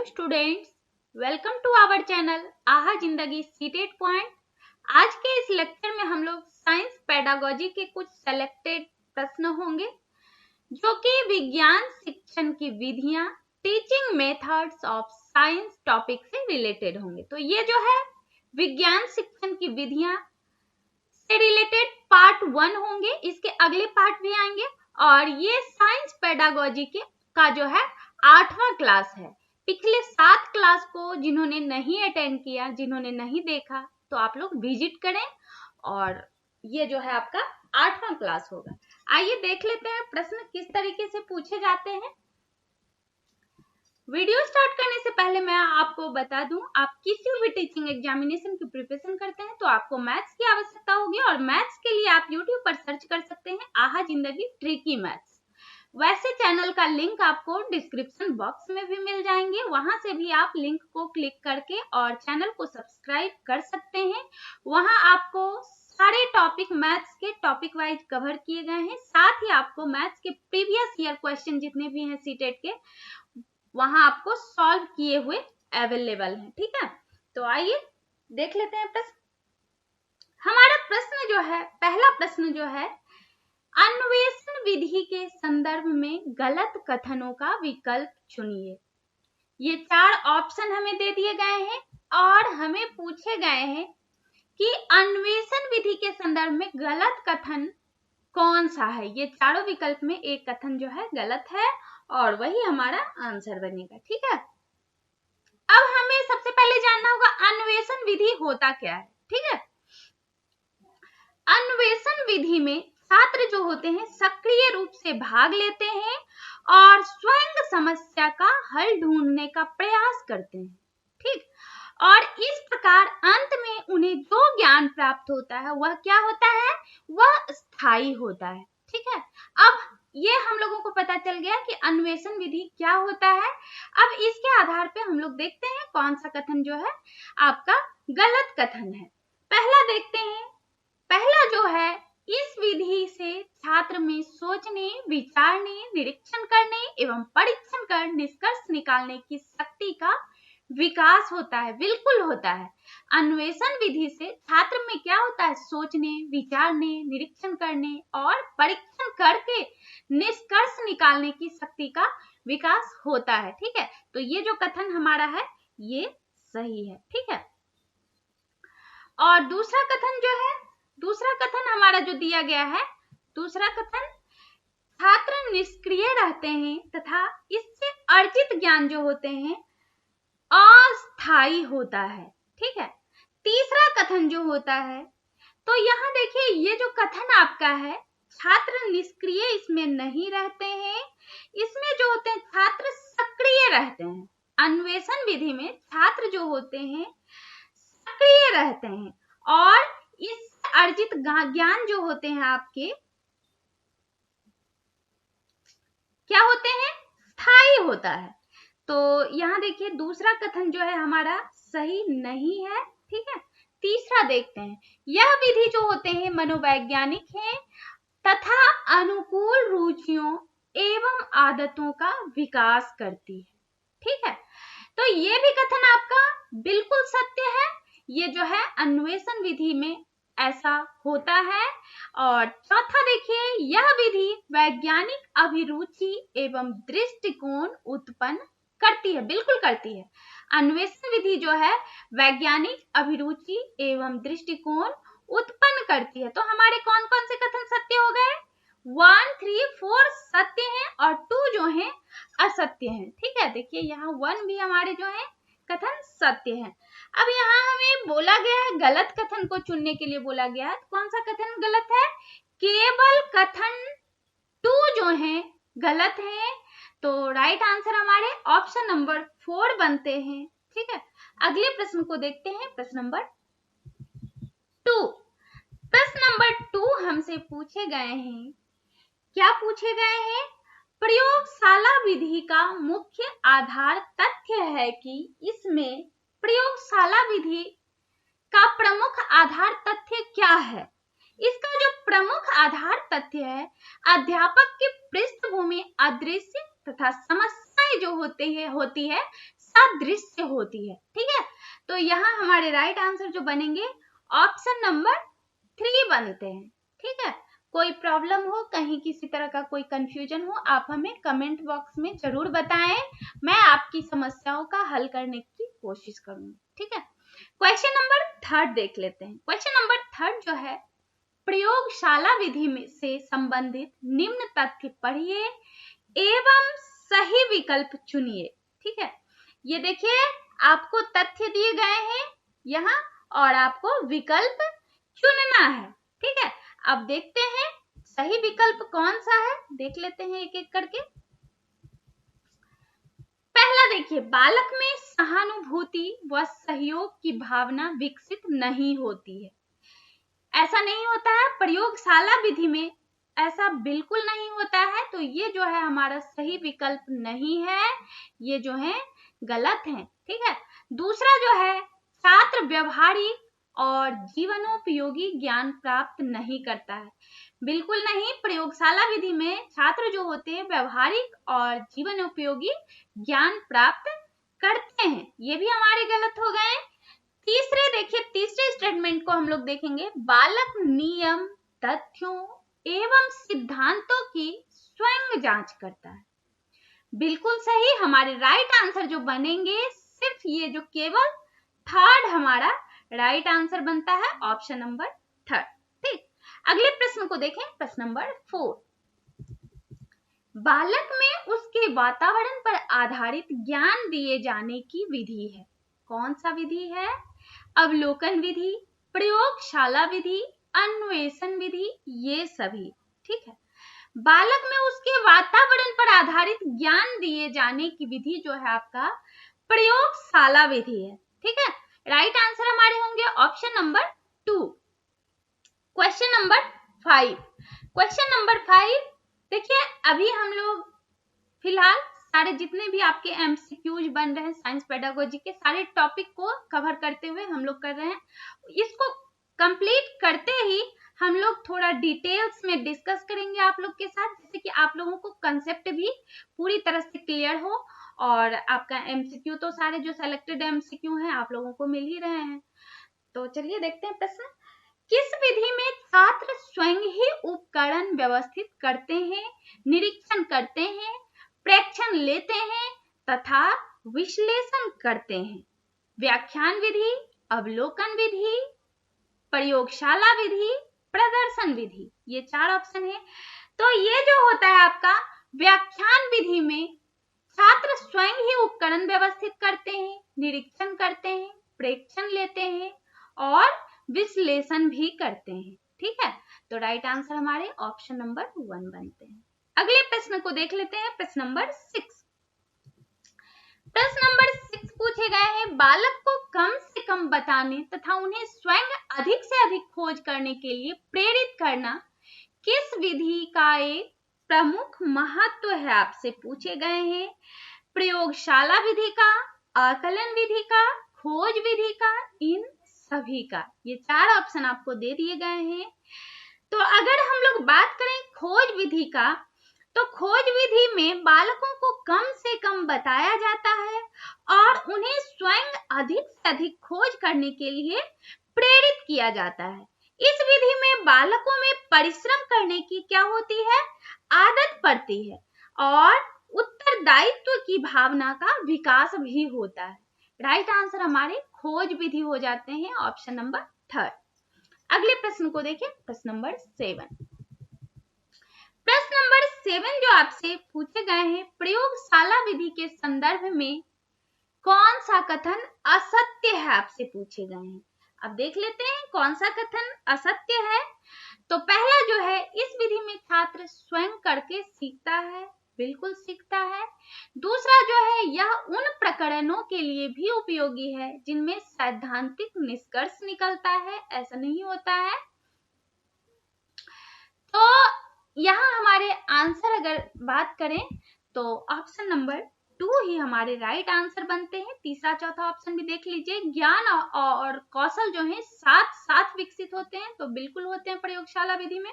Hello students, welcome to our channel Aaha Zindagi CTET point. आज के इस लेक्चर में हम लोग साइंस पेडागोजी के कुछ सेलेक्टेड प्रश्न होंगे जो कि विज्ञान शिक्षण की विधियां, teaching methods of science topic से रिलेटेड होंगे। तो ये जो है विज्ञान शिक्षण की विधियां से रिलेटेड पार्ट 1 होंगे, इसके अगले पार्ट भी आएंगे और ये साइंस पेडागोजी के का जो है 8वां क्लास है। पिछले 7 क्लास को जिन्होंने नहीं अटेंड किया, जिन्होंने नहीं देखा, तो आप लोग विजिट करें और ये जो है आपका 8वां क्लास होगा। आइए देख लेते हैं प्रश्न किस तरीके से पूछे जाते हैं। वीडियो स्टार्ट करने से पहले मैं आपको बता दूं, आप किसी भी टीचिंग एग्जामिनेशन की प्रिपरेशन करते हैं तो आपको मैथ्स की आवश्यकता होगी और मैथ्स के लिए आप यूट्यूब पर सर्च कर सकते हैं आहा जिंदगी ट्रिकी मैथ्स। वैसे चैनल का लिंक आपको डिस्क्रिप्शन बॉक्स में भी मिल जाएंगे, वहां से भी आप लिंक को क्लिक करके और चैनल को सब्सक्राइब कर सकते हैं। वहां आपको सारे टॉपिक मैथ्स के टॉपिक वाइज कवर किए गए हैं, साथ ही आपको मैथ्स के प्रीवियस ईयर क्वेश्चन जितने भी हैं सीटेट के, वहां आपको सॉल्व किए हुए अवेलेबल हैं। ठीक है, तो आइए देख लेते हैं प्रश्न। हमारा प्रश्न जो है, पहला प्रश्न जो है, अन्वेषण विधि के संदर्भ में गलत कथनों का विकल्प चुनिए। ये 4 ऑप्शन हमें दे दिए गए हैं और हमें पूछे गए हैं कि अन्वेषण विधि के संदर्भ में गलत कथन कौन सा है। ये चारों विकल्प में एक कथन जो है गलत है और वही हमारा आंसर बनेगा। ठीक है, अब हमें सबसे पहले जानना होगा अन्वेषण विधि होता क्या है। ठीक है, अन्वेषण विधि में छात्र जो होते हैं सक्रिय रूप से भाग लेते हैं और स्वयं समस्या का हल ढूंढने का प्रयास करते हैं। ठीक, और इस प्रकार अंत में उन्हें जो ज्ञान प्राप्त होता है वह क्या होता है, वह स्थायी होता है। ठीक है, अब ये हम लोगों को पता चल गया कि अन्वेषण विधि क्या होता है। अब इसके आधार पे हम लोग देखते हैं कौन सा कथन जो है आपका गलत कथन है। पहला देखते हैं, पहला जो है, इस विधि से छात्र में सोचने, विचारने, निरीक्षण करने एवं परीक्षण कर निष्कर्ष निकालने की शक्ति का विकास होता है। बिल्कुल होता है। अन्वेषण विधि से छात्र में क्या होता है, सोचने, विचारने, निरीक्षण करने और परीक्षण करके निष्कर्ष निकालने की शक्ति का विकास होता है। ठीक है, तो ये जो कथन हमारा है ये सही है। ठीक है, और दूसरा कथन जो है, दूसरा कथन हमारा जो दिया गया है, दूसरा कथन, छात्र निष्क्रिय रहते हैं तथा इससे अर्जित ज्ञान जो होते हैं अस्थायी होता है। ठीक है, तीसरा कथन जो होता है, तो यहाँ देखिए ये जो कथन आपका है, छात्र निष्क्रिय इसमें नहीं रहते हैं, इसमें जो होते हैं छात्र सक्रिय रहते हैं। अन्वेषण विधि में छात्र जो होते हैं सक्रिय रहते हैं और इस अर्जित ज्ञान जो होते हैं आपके क्या होते हैं, स्थायी होता है। तो यहाँ देखिए दूसरा कथन जो है हमारा सही नहीं है। ठीक है, तीसरा देखते हैं, यह विधि जो होते हैं मनोवैज्ञानिक है तथा अनुकूल रुचियों एवं आदतों का विकास करती है। ठीक है, तो ये भी कथन आपका बिल्कुल सत्य है। ये जो है अन्वेषण विधि में ऐसा होता है। और चौथा देखिए, यह विधि वैज्ञानिक अभिरुचि एवं दृष्टिकोण उत्पन्न करती है। बिल्कुल करती है। अन्वेषण विधि जो है वैज्ञानिक अभिरुचि एवं दृष्टिकोण उत्पन्न करती है। तो हमारे कौन कौन से कथन सत्य हो गए, 1, 3, 4 सत्य हैं और 2 जो हैं असत्य हैं। ठीक है, देखिए यहाँ 1 भी हमारे जो है कथन सत्य है। अब यहाँ हमें बोला गया है, गलत कथन को चुनने के लिए बोला गया है। कौन सा कथन गलत है, केवल कथन 2 जो है गलत है। तो राइट आंसर हमारे ऑप्शन नंबर 4 बनते हैं। ठीक है, अगले प्रश्न को देखते हैं, प्रश्न नंबर 2। प्रश्न नंबर 2 हमसे पूछे गए हैं, क्या पूछे गए हैं, प्रयोगशाला विधि का मुख्य आधार तथ्य है कि इसमें प्रयोगशाला विधि का प्रमुख आधार तथ्य क्या है। इसका जो प्रमुख आधार तथ्य है, अध्यापक की पृष्ठभूमि अदृश्य तथा समस्याएं जो होती है सादृश्य होती है। ठीक है, तो यहाँ हमारे राइट आंसर जो बनेंगे ऑप्शन नंबर 3 बनते हैं। ठीक है, कोई प्रॉब्लम हो, कहीं किसी तरह का कोई कंफ्यूजन हो, आप हमें कमेंट बॉक्स में जरूर बताएं, मैं आपकी समस्याओं का हल करने की कोशिश करूंगी। ठीक है, क्वेश्चन नंबर 3 देख लेते हैं। क्वेश्चन नंबर 3 जो है, प्रयोगशाला विधि में से संबंधित निम्न तथ्य पढ़िए एवं सही विकल्प चुनिए। ठीक है, ये देखिए आपको तथ्य दिए गए हैं यहाँ और आपको विकल्प चुनना है। ठीक है, अब देखते हैं सही विकल्प कौन सा है, देख लेते हैं एक एक करके। पहला देखिए, बालक में सहानुभूति व सहयोग की भावना विकसित नहीं होती है। ऐसा नहीं होता है, प्रयोगशाला विधि में ऐसा बिल्कुल नहीं होता है, तो ये जो है हमारा सही विकल्प नहीं है, ये जो है गलत है। ठीक है, दूसरा जो है, छात्र व्यवहारिक और जीवनोपयोगी ज्ञान प्राप्त नहीं करता है। बिल्कुल नहीं, प्रयोगशाला विधि में छात्र जो होते हैं व्यवहारिक और जीवनोपयोगी ज्ञान प्राप्त करते हैं, ये भी हमारे गलत हो गए। तीसरे देखिए, तीसरे स्टेटमेंट को हम लोग देखेंगे, बालक नियम, तथ्यों एवं सिद्धांतों की स्वयं जांच करता है। बिल्कुल सही, हमारे राइट आंसर जो बनेंगे सिर्फ ये जो केवल 3rd हमारा राइट आंसर बनता है, ऑप्शन नंबर 3rd। ठीक, अगले प्रश्न को देखें, प्रश्न नंबर 4। बालक में उसके वातावरण पर आधारित ज्ञान दिए जाने की विधि है। कौन सा विधि है? अवलोकन विधि, प्रयोगशाला विधि, अन्वेषण विधि, ये सभी। ठीक है, बालक में उसके वातावरण पर आधारित ज्ञान दिए जाने की विधि जो है आपका प्रयोगशाला विधि है। ठीक है, राइट आंसर हमारे होंगे option number 2। Question number 5। Question number 5 देखिए, अभी हम लोग फिलहाल सारे जितने भी आपके एमसीक्यूज बन रहे हैं साइंस पेडागोजी के, सारे टॉपिक को कवर करते हुए हम लोग कर रहे हैं। इसको कंप्लीट करते ही हम लोग थोड़ा डिटेल्स में डिस्कस करेंगे आप लोग के साथ, जिससे कि आप लोगों को कंसेप्ट भी पूरी तरह से क्लियर हो और आपका एमसीक्यू तो सारे जो सेलेक्टेड एमसीक्यू हैं आप लोगों को मिल ही रहे हैं। तो चलिए देखते हैं प्रश्न। किस विधि में छात्र स्वयं ही उपकरण व्यवस्थित करते हैं, निरीक्षण करते हैं, प्रेक्षण लेते हैं तथा विश्लेषण करते हैं? व्याख्यान विधि, अवलोकन विधि, प्रयोगशाला विधि, प्रदर्शन विधि, ये 4 ऑप्शन है। तो ये जो होता है आपका व्याख्यान विधि में छात्र स्वयं ही उपकरण व्यवस्थित करते हैं, निरीक्षण करते हैं, प्रेक्षण लेते हैं और विश्लेषण भी करते हैं। ठीक है, तो राइट आंसर हमारे ऑप्शन नंबर 1 बनते हैं। अगले प्रश्न को देख लेते हैं, प्रश्न नंबर 6। प्रश्न नंबर 6 पूछे गए हैं, बालक को कम से कम बताने तथा उन्हें स्वयं अधिक से अधिक खोज करने के लिए प्रेरित करना किस विधि का एक प्रमुख महत्व है, आपसे पूछे गए हैं। प्रयोगशाला विधि का, आकलन विधि का, खोज विधि का, इन सभी का। ये 4 ऑप्शन आपको दे दिए गए हैं। तो अगर हम लोग बात करें खोज विधि का, तो खोज विधि में बालकों को कम से कम बताया जाता है और उन्हें स्वयं अधिक से अधिक खोज करने के लिए प्रेरित किया जाता है। इस विधि में बालकों में परिश्रम करने की क्या होती है, आदत पड़ती है और उत्तरदायित्व की भावना का विकास भी होता है। राइट आंसर हमारे खोज विधि हो जाते हैं, ऑप्शन नंबर 3। अगले प्रश्न को देखें, प्रश्न नंबर 7। प्रश्न नंबर 7 जो आपसे पूछे गए हैं, प्रयोगशाला विधि के संदर्भ में कौन सा कथन असत्य है, आपसे पूछे गए हैं। अब देख लेते हैं कौन सा कथन असत्य है। तो पहला जो है, इस विधि में छात्र स्वयं करके सीखता है, बिल्कुल सीखता है। दूसरा जो है, यह उन प्रकरणों के लिए भी उपयोगी है जिनमें सैद्धांतिक निष्कर्ष निकलता है, ऐसा नहीं होता है। तो यहाँ हमारे आंसर अगर बात करें तो ऑप्शन नंबर 2 ही हमारे राइट आंसर बनते हैं। तीसरा चौथा ऑप्शन भी देख लीजिए, ज्ञान और कौशल जो है साथ साथ विकसित होते हैं, तो बिल्कुल होते हैं प्रयोगशाला विधि में।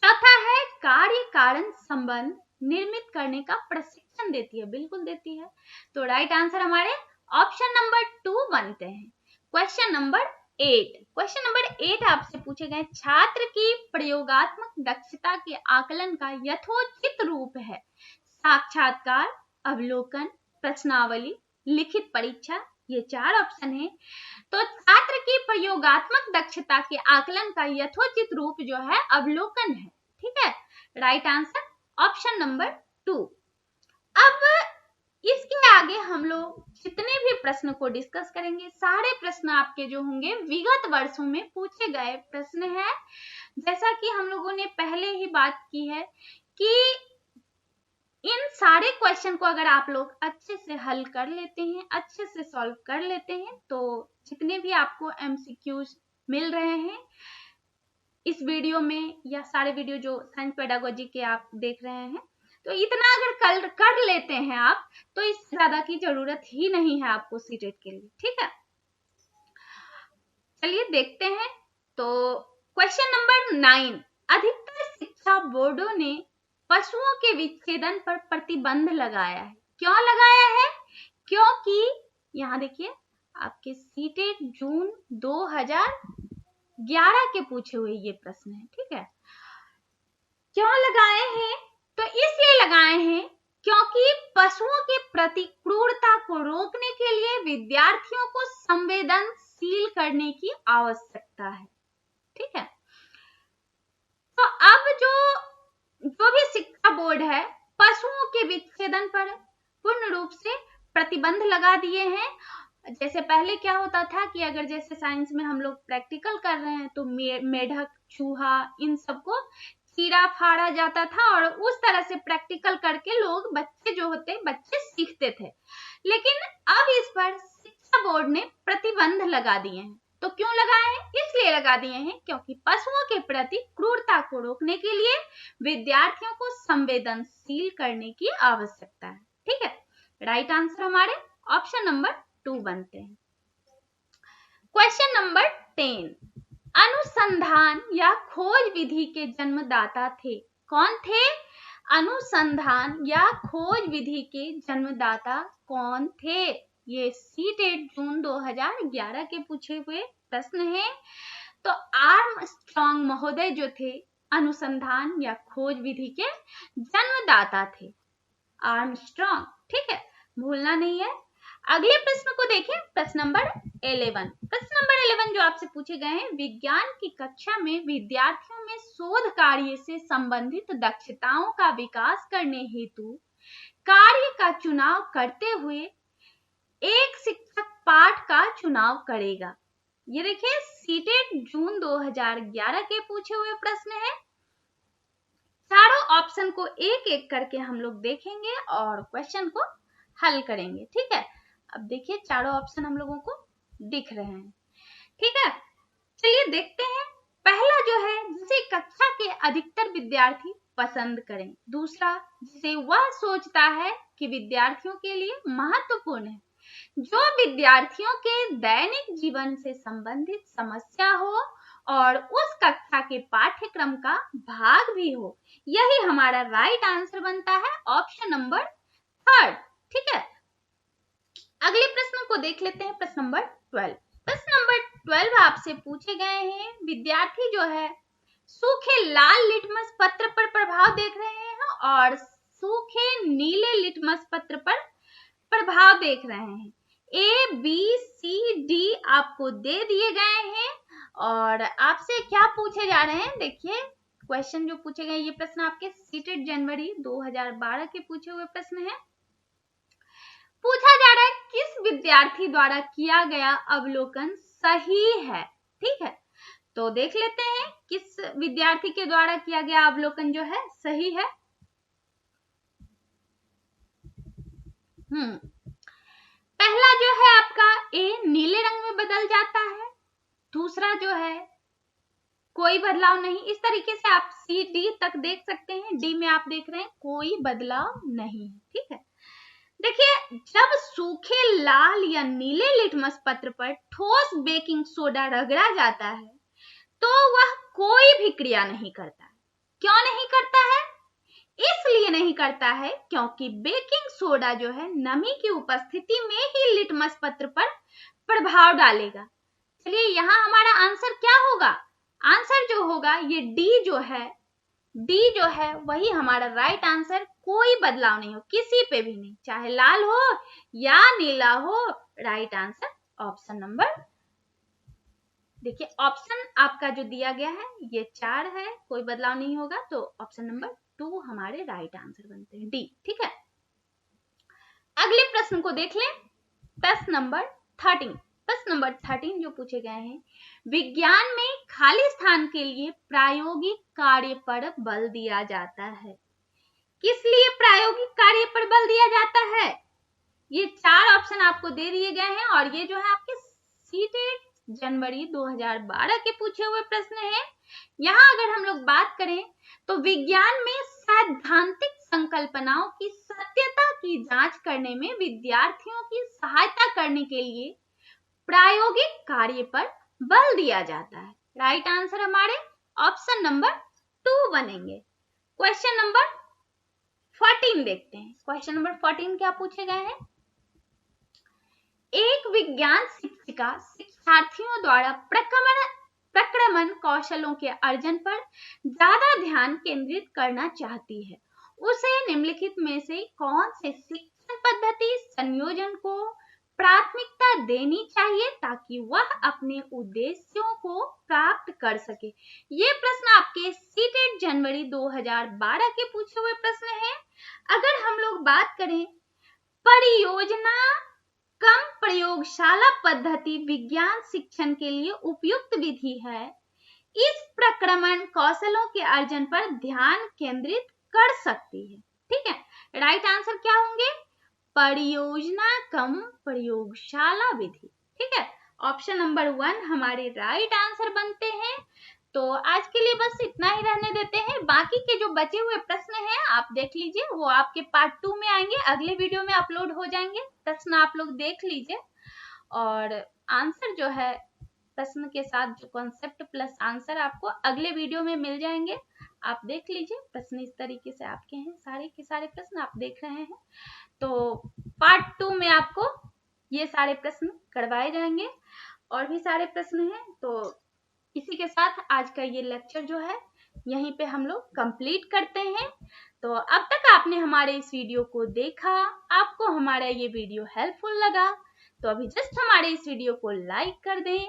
चौथा है, कार्य कारण संबंध निर्मित करने का प्रशिक्षण देती है, बिल्कुल देती है। तो राइट आंसर हमारे ऑप्शन नंबर 2 बनते हैं। क्वेश्चन नंबर 8 आपसे पूछे गए, छात्र की प्रयोगात्मक दक्षता के आकलन का यथोचित रूप है साक्षात्कार, अवलोकन, प्रश्नावली, लिखित परीक्षा। ये 4 ऑप्शन है। तो छात्र की प्रयोगात्मक दक्षता के आकलन का यथोचित रूप जो है अवलोकन है। ठीक है, राइट आंसर ऑप्शन नंबर 2। अब इसके आगे हम लोग जितने भी प्रश्न को डिस्कस करेंगे, सारे प्रश्न आपके जो होंगे विगत वर्षों में पूछे गए प्रश्न है। जैसा कि हम लोगों ने पहले ही बात की है कि इन सारे क्वेश्चन को अगर आप लोग अच्छे से हल कर लेते हैं, अच्छे से सॉल्व कर लेते हैं, तो जितने भी आपको एमसीक्यूज मिल रहे हैं इस वीडियो में या सारे वीडियो जो साइंस पेडागोजी के आप देख रहे हैं, तो इतना अगर कर लेते हैं आप, तो इससे ज्यादा की जरूरत ही नहीं है आपको सीटेट के लिए। ठीक है, चलिए देखते हैं। तो क्वेश्चन नंबर 9, अधिकतर शिक्षा बोर्डों ने पशुओं के विच्छेदन पर प्रतिबंध लगाया है। क्यों लगाया है? क्योंकि यहाँ देखिए आपके सीटेट जून 2011 के पूछे हुए ये प्रश्न है। ठीक है, क्यों लगाए हैं? तो इसलिए लगाए हैं क्योंकि पशुओं के प्रति क्रूरता को रोकने के लिए विद्यार्थियों को संवेदनशील करने की आवश्यकता है। ठीक है, तो अब जो भी शिक्षा बोर्ड है पशुओं के विच्छेदन पर पूर्ण रूप से प्रतिबंध लगा दिए हैं। जैसे पहले क्या होता था कि अगर जैसे साइंस में हम लोग प्रैक्टिकल कर रहे हैं तो मेढक, चूहा, इन सबको चीरा फाड़ा जाता था और उस तरह से प्रैक्टिकल करके लोग बच्चे सीखते थे। लेकिन अब इस पर शिक्षा बोर्ड ने प्रतिबंध लगा दिए हैं। तो क्यों लगाए हैं? इसलिए लगा दिए हैं क्योंकि पशुओं के प्रति क्रूरता को रोकने के लिए विद्यार्थियों को संवेदनशील करने की आवश्यकता है। ठीक है, राइट आंसर हमारे ऑप्शन नंबर 2 बनते हैं। क्वेश्चन नंबर 10, अनुसंधान या खोज विधि के जन्मदाता थे। कौन थे? अनुसंधान या खोज विधि के जन्मदाता कौन थे? ये सीटेट जून 2011 के पूछे हुए प्रश्न है। तो आर्मस्ट्रांग महोदय जो थे अनुसंधान या खोज विधि के जन्मदाता थे, आर्मस्ट्रांग। ठीक है, भूलना नहीं है। अगले प्रश्न को देखें, प्रश्न नंबर 11। प्रश्न नंबर 11 जो आपसे पूछे गए हैं, विज्ञान की कक्षा में विद्यार्थियों में शोध कार्य से संबंधित दक्षताओं का विकास करने हेतु कार्य का चुनाव करते हुए एक शिक्षक पाठ का चुनाव करेगा। ये देखिए सीटेट जून 2011 के पूछे हुए प्रश्न है। चारों ऑप्शन को एक एक करके हम लोग देखेंगे और क्वेश्चन को हल करेंगे। ठीक है, अब देखिए चारों ऑप्शन हम लोगों को दिख रहे हैं। ठीक है, चलिए देखते हैं। पहला जो है, जिसे कक्षा के अधिकतर विद्यार्थी पसंद करें। दूसरा, जिसे वह सोचता है कि विद्यार्थियों के लिए महत्वपूर्ण है, जो विद्यार्थियों के दैनिक जीवन से संबंधित समस्या हो और उस कक्षा के पाठ्यक्रम का भाग भी हो। यही हमारा राइट आंसर बनता है ऑप्शन नंबर 3। ठीक है, अगले प्रश्न को देख लेते हैं, प्रश्न नंबर 12। प्रश्न नंबर 12 आपसे पूछे गए हैं, विद्यार्थी जो है सूखे लाल लिटमस पत्र पर प्रभाव देख रहे हैं और सूखे नीले लिटमस पत्र पर प्रभाव देख रहे हैं। A, B, C, D आपको दे दिए गए हैं और आपसे क्या पूछे जा रहे हैं? देखिए क्वेश्चन जो पूछे गए, ये प्रश्न आपके सीटेट जनवरी 2012 के पूछे हुए प्रश्न है। पूछा जा रहा है किस विद्यार्थी द्वारा किया गया अवलोकन सही है। ठीक है, तो देख लेते हैं किस विद्यार्थी के द्वारा किया गया अवलोकन जो है सही है। पहला जो है आपका ए नीले रंग में बदल जाता है। दूसरा जो है कोई बदलाव नहीं। इस तरीके से आप सी डी तक देख सकते हैं। डी में आप देख रहे हैं कोई बदलाव नहीं है। ठीक है, देखिए जब सूखे लाल या नीले लिटमस पत्र पर ठोस बेकिंग सोडा रगड़ा जाता है तो वह कोई भी क्रिया नहीं करता है। क्यों नहीं करता है? इसलिए नहीं करता है क्योंकि बेकिंग सोडा जो है नमी की उपस्थिति में ही लिटमस पत्र पर प्रभाव डालेगा। चलिए यहाँ हमारा आंसर क्या होगा? आंसर जो होगा ये डी जो है वही हमारा राइट आंसर। कोई बदलाव नहीं हो किसी पे भी नहीं, चाहे लाल हो या नीला हो, राइट आंसर ऑप्शन नंबर। देखिए ऑप्शन आपका जो दिया गया है ये 4 है, कोई बदलाव नहीं होगा, तो ऑप्शन नंबर 2 हमारे राइट आंसर बनते हैं, डी। ठीक है, अगले प्रश्न को देख लें। प्रश्न नंबर 13 जो पूछे गए हैं, विज्ञान में खाली स्थान के लिए प्रायोगिक कार्य पर बल दिया जाता है। किस लिए प्रायोगिक कार्य पर बल दिया जाता है? ये 4 ऑप्शन आपको दे दिए गए हैं और ये जो है आपके सीटेट जनवरी 2012 के पूछे हुए प्रश्न है। यहाँ अगर हम लोग बात करें तो विज्ञान में सैद्धांतिक संकल्पनाओं की सत्यता की जांच करने में विद्यार्थियों की सहायता करने के लिए प्रायोगिक कार्य पर बल दिया जाता है। राइट आंसर हमारे ऑप्शन नंबर 2 बनेंगे। क्वेश्चन नंबर 14 देखते हैं। क्वेश्चन नंबर 14 क्या पूछे गए हैं? एक विज्ञान शिक्षिका शिक्षार्थियों द्वारा प्रक्रमण कौशलों के अर्जन पर ज्यादा ध्यान केंद्रित करना चाहती है। उसे निम्नलिखित में से कौन से शिक्षण पद्धति संयोजन को प्राथमिकता देनी चाहिए ताकि वह अपने उद्देश्यों को प्राप्त कर सके? ये प्रश्न आपके सीटेट जनवरी 2012 के पूछे हुए प्रश्न है। अगर हम लोग बात करें परियोजना कम प्रयोगशाला पद्धति विज्ञान शिक्षण के लिए उपयुक्त विधि है, इस प्रक्रमण कौशलों के अर्जन पर ध्यान केंद्रित कर सकती है। ठीक है, राइट आंसर क्या होंगे? परियोजना कम प्रयोगशाला विधि। ठीक है, ऑप्शन नंबर 1 हमारे राइट आंसर बनते हैं। तो आज के लिए बस इतना ही रहने देते हैं। बाकी के जो बचे हुए प्रश्न हैं आप देख लीजिए, वो आपके पार्ट 2 में आएंगे, अगले वीडियो में अपलोड हो जाएंगे। प्रश्न आप लोग देख लीजिए और आंसर जो है प्रश्न के साथ जो कॉन्सेप्ट प्लस आंसर आपको अगले वीडियो में मिल जाएंगे। आप देख लीजिए, प्रश्न इस तरीके से आपके हैं, सारे के सारे प्रश्न आप देख रहे हैं। तो पार्ट 2 में आपको ये सारे प्रश्न करवाए जाएंगे और भी सारे प्रश्न हैं। तो इसी के साथ आज का ये लेक्चर जो है यहीं पे हम लोग कंप्लीट करते हैं। तो अब तक आपने हमारे इस वीडियो को देखा, आपको हमारा ये वीडियो हेल्पफुल लगा तो अभी जस्ट हमारे इस वीडियो को लाइक कर दें।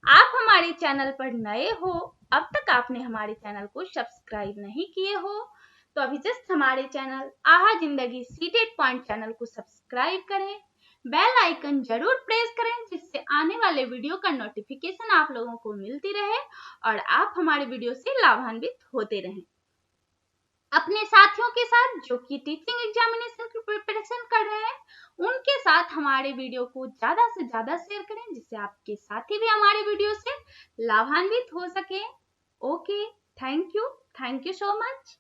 आप हमारे चैनल पर नए हो, अब तक आपने हमारे चैनल को सब्सक्राइब नहीं किए हो तो अभी जस्ट हमारे channel Aaha Zindagi CTET point channel को सब्सक्राइब करें, बेल आइकन जरूर प्रेस करें जिससे आने वाले वीडियो का नोटिफिकेशन आप लोगों को मिलती रहे और आप हमारे वीडियो से लाभान्वित होते रहें। अपने साथियों के साथ जो कि टीचिंग एग्जामिनेशन की प्रिपरेशन कर रहे हैं उनके साथ हमारे वीडियो को ज्यादा से ज्यादा शेयर करें जिससे आपके साथी भी हमारे वीडियो से लाभान्वित हो सके। Okay, thank you so much.